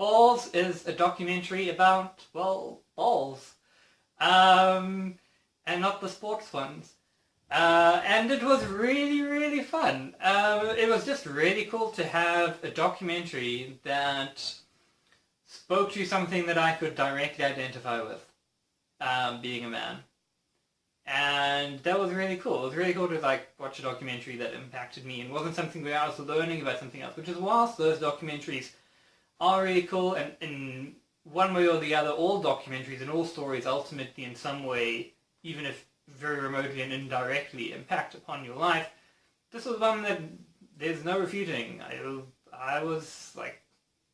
Balls is a documentary about, well, balls. And not the sports ones. And it was really, really fun. It was just really cool to have a documentary that spoke to something that I could directly identify with, being a man. And that was really cool. It was really cool to watch a documentary that impacted me and wasn't something where I was learning about something else, which is whilst those documentaries are really cool, and in one way or the other, all documentaries and all stories ultimately in some way, even if very remotely and indirectly, impact upon your life. This was one that there's no refuting. I was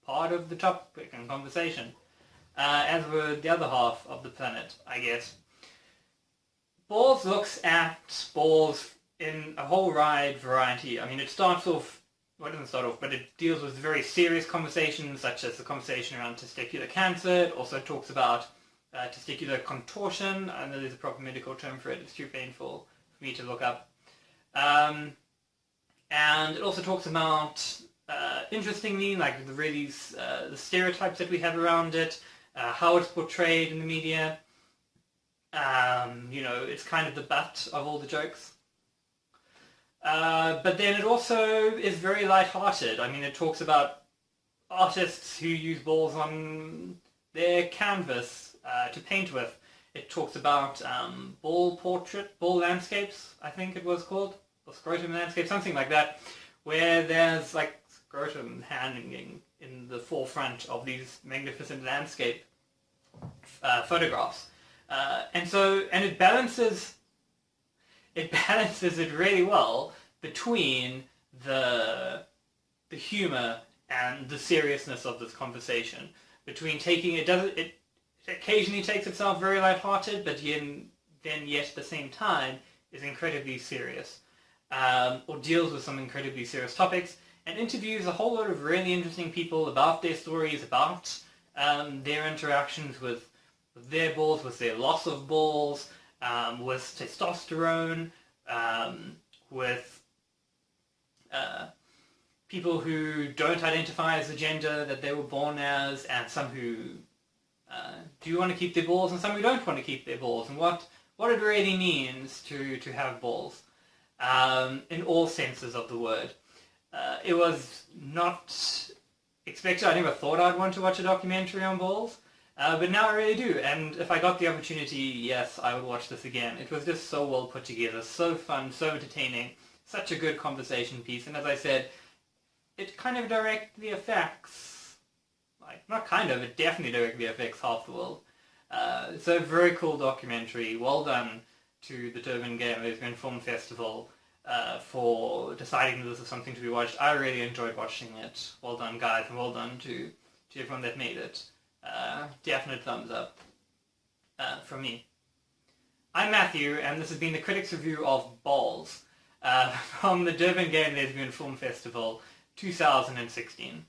part of the topic and conversation, as were the other half of the planet, I guess. Balls looks at balls in a whole wide variety. I mean, it starts off, well, it doesn't start off, but it deals with very serious conversations, such as the conversation around testicular cancer. It also talks about testicular contortion. I know there's a proper medical term for it. It's too painful for me to look up. And it also talks about, interestingly, the stereotypes that we have around it, how it's portrayed in the media. It's kind of the butt of all the jokes. But then it also is very light-hearted. I mean, it talks about artists who use balls on their canvas to paint with. It talks about ball landscapes, I think it was called, or scrotum landscape, something like that, where there's scrotum hanging in the forefront of these magnificent landscape photographs. And it balances it really well between the humor and the seriousness of this conversation. Between it occasionally takes itself very lighthearted, but then yet at the same time is incredibly serious, or deals with some incredibly serious topics, and interviews a whole lot of really interesting people about their stories, about their interactions with their balls, with their loss of balls, with testosterone, with people who don't identify as the gender that they were born as, and some who do want to keep their balls, and some who don't want to keep their balls, and what it really means to have balls, in all senses of the word. It was not expected. I never thought I'd want to watch a documentary on balls. But now I really do, and if I got the opportunity, yes, I would watch this again. It was just so well put together, so fun, so entertaining, such a good conversation piece, and as I said, it kind of directly affects, it definitely directly affects half the world. It's a very cool documentary. Well done to the Durban Gay and Lesbian Film Festival for deciding that this is something to be watched. I really enjoyed watching it. Well done, guys, and well done to everyone that made it. Definite thumbs up from me. I'm Matthew, and this has been the Critics' Review of Balls from the Durban Gay and Lesbian Film Festival 2016.